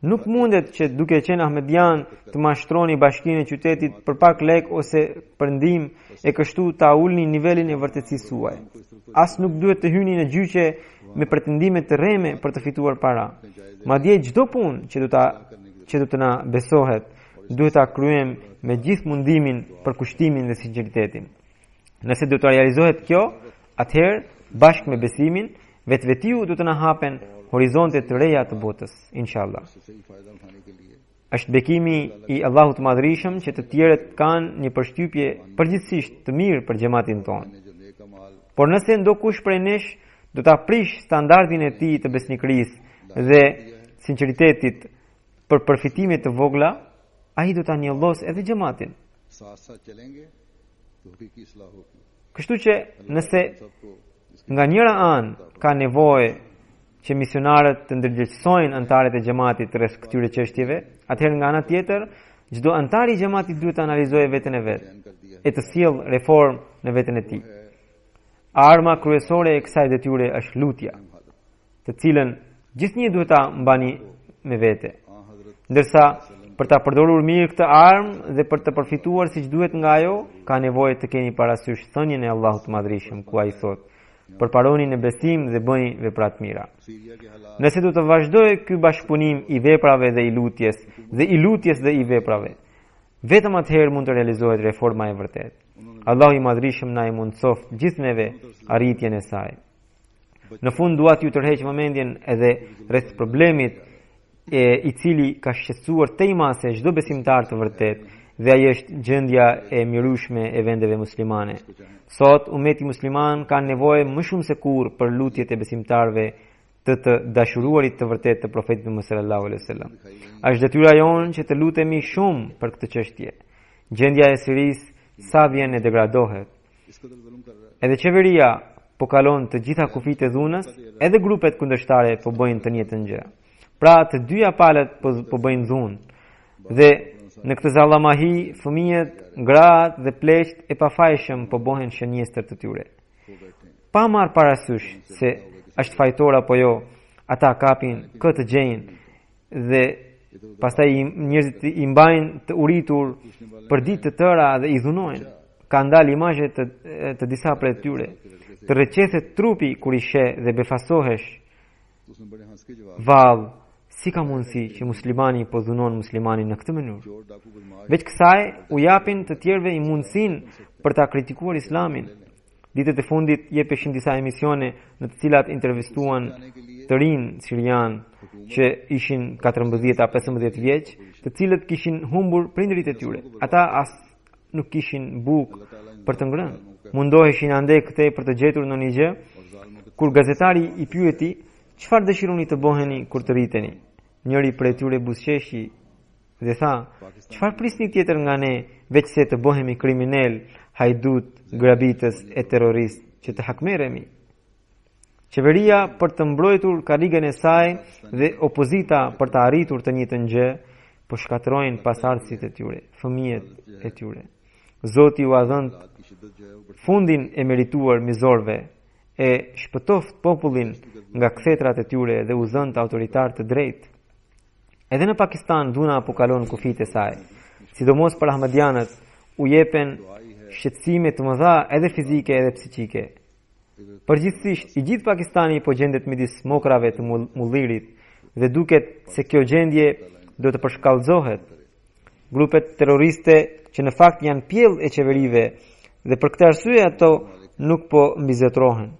Nuk mundet që duke qenë ahmedian të mashtroni bashkinë e qytetit për pak lek ose për ndihmë e kështu ta ulni nivelin e vërtetësisë suaj. As nuk duhet të hyni në gjyqe me pretendime të rreme për të fituar para. Madje çdo punë që do të na besohet, duhet ta kryejmë me gjithë mundimin për kushtimin dhe sinqeritetin. Nëse do të realizohet kjo, atëherë bashkë me besimin, vetvetiu do të na hapen horizonte të reja të botës, inshallah. सही फायदा उठाने के लिए Është bekimi i Allahut të Madhërisëm që të tjerët kanë një përshtypje përgjithsisht të mirë për xhamatin tonë. ने जो नेक अमाल Por nëse ndokush prej nesh do ta prish standardin e tij të besnikërisë dhe sinqeritetit për përfitime të vogla, ai do ta njollos edhe xhamatin. साथ साथ चलेंगे तो हकीकी इस्लाह होगी Kështu që nëse सबको nga njëra anë ka nevojë që misionarët të ndërgjegjësojnë anëtarët e xhamatit rreth këtyre çështjeve, atëherë nga ana tjetër, çdo anëtar i xhamatit duhet të analizojë veten e vet e të sjellë reformë në veten e tij. Arma kryesore e kësaj detyre është lutja, të cilën gjithnjë duhet ta mbani me vete. Ndërsa për ta përdorur mirë këtë armë dhe për të përfituar siç duhet nga ajo, ka nevojë të keni parasysh thënien e Allahut të Madhërisëm, ku ai thotë: "Përparoni në besim dhe bëni vepra të mira." Syria के हालात Nëse do të vazhdojë ky bashkëpunim i veprave dhe i lutjes dhe i veprave, vetëm atëherë mund të realizohet reforma e vërtetë. Allahu i Madhërisëm na i mundsoft gjithë neve arritjen e saj. Në fund dua t'ju tërheq vëmendjen edhe rreth problemit i cili ka shqetësuar tejmase çdo besimtar të vërtet, dhe ai është gjendja e mirueshme e vendeve muslimane. Sot ummeti musliman ka nevojë më shumë se kurrë për lutjet e besimtarëve të të dashuruarit të vërtet të profetit Muhammed sallallahu alaihi wasallam. Është detyra jonë që të lutemi shumë për këtë çështje. Gjendja e Sirisë sa vjen e degradohet. Edhe qeveria po kalon të gjitha kufit e dhunës, edhe grupet kundërshtare po bëjnë të njëjtën gjë. Pra të dyja palët po bëjnë dhunë. Dhe në këtë zallamahi, fëmijët, gratë dhe pleqt e pafajshëm po bëhen shënjestër të tyre. Pa marrë parasysh se është fajtor apo jo, ata kapin këtë gjejnë dhe pastaj njerëzit i mbajnë të uritur për ditë të tëra dhe i dhunojnë. Ka ndalë imazhe të disa prej tyre. Të rreqethet trupi kur i sheh dhe befasohesh. Vallë, si ka mundësi që muslimani po dhunon muslimanin në këtë mënyrë? Veç kësaj u japin të tjerëve i mundësinë për ta kritikuar Islamin. Ditët e fundit jepeshin disa emisione në të cilat intervistuan të rinë sirian që ishin 14-15 vjeç, të cilët kishin humbur prindërit e tyre. Ata as nuk kishin bukë për të ngrënë. Mundoheshin ande këtej për të gjetur në një gjë, kur gazetari i pyeti, çfarë dëshironi të bëheni kur të rriteni? Njëri prej tyre buzëqeshi dhe tha, çfarë prisni tjetër nga ne veç se të bëhemi kriminal, hajdut, grabitës e terrorist që të hakmeremi? Qeveria për të mbrojtur karrigën e saj dhe opozita për të arritur të njëjtën gjë, po shkatërrojnë pasardhësit e tyre, fëmijët e tyre. Zoti u dhënë fundin e merituar mizorve e shpëtoft popullin nga kthetrat e tyre dhe u dhënë autoritar të drejtë. Edhe në Pakistan dhuna po kalon kufit e saj. Sidomos për ahmadianët u jepen shqetësime të mëdha edhe fizike edhe psiqike. Përgjithsisht i gjithë Pakistani po gjendet midis mokrave të mullirit dhe duket se kjo gjendje do të përshkallëzohet. Grupet terroriste që në fakt janë pjell e qeverive dhe për këtë arsye ato nuk po mbizetrohen.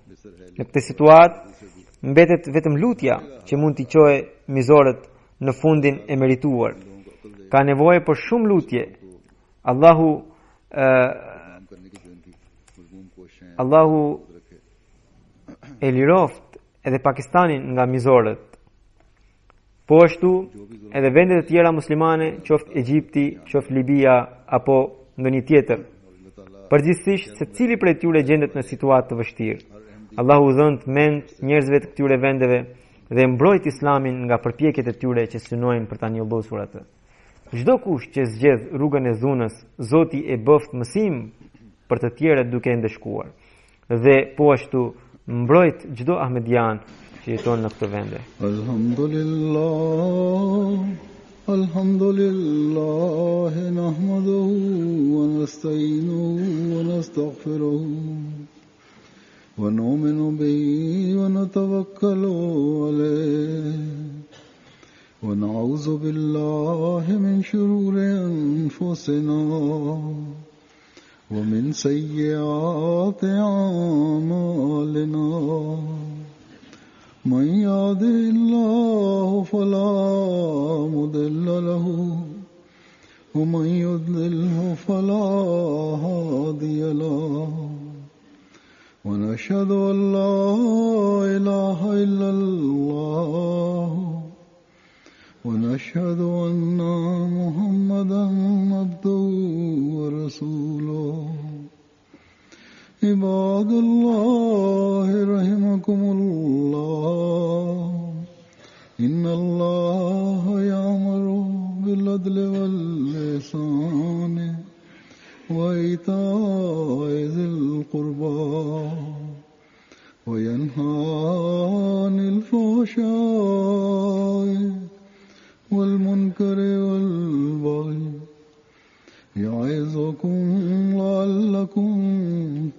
Në këtë situatë mbetet vetëm lutja që mund t'i çojë mizorët në fundin e merituar. Ka nevojë për shumë lutje. Allahu e liroft edhe Pakistanin nga mizorët. Po ashtu edhe vendet e tjera muslimane, qoftë Egjipti, qoftë Libia apo ndonjë tjetër. Përgjithsisht secili prej tyre gjendet në situatë të vështirë. Allahu dhënë mend njerëzve të këtyre vendeve dhe mbrojt Islamin nga përpjekjet e tyre që synojnë për ta njollosur atë. Çdo kush që zgjedh rrugën e dhunës, Zoti e bëft mësim për të tjerët duke ndeshkuar. Dhe po ashtu mbrojt çdo ahmedian që jeton në këtë vende. Alhamdulillah nahmaduhu wa nasta'inuhu wa nastaghfiruhu wa nu'minu bihi wa natawakkalu alayhi wa na'udzu billahi min shururi anfusina wa min sayyiati a'malina. من يهده الله فلا مضل له ومن يضلله فلا هادي له ونشهد أن لا إله إلا الله ونشهد أن محمدا عبده ورسوله. عباد الله رحمكم الله إن الله يأمر بالعدل والإحسان وإيتاء ذي القربى وينهى عن الفحشاء والمنكر والبغي يعظكم لعلكم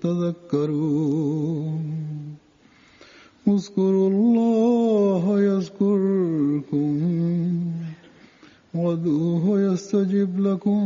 تذكرون. اذكروا الله يذكركم وادعوه يستجب لكم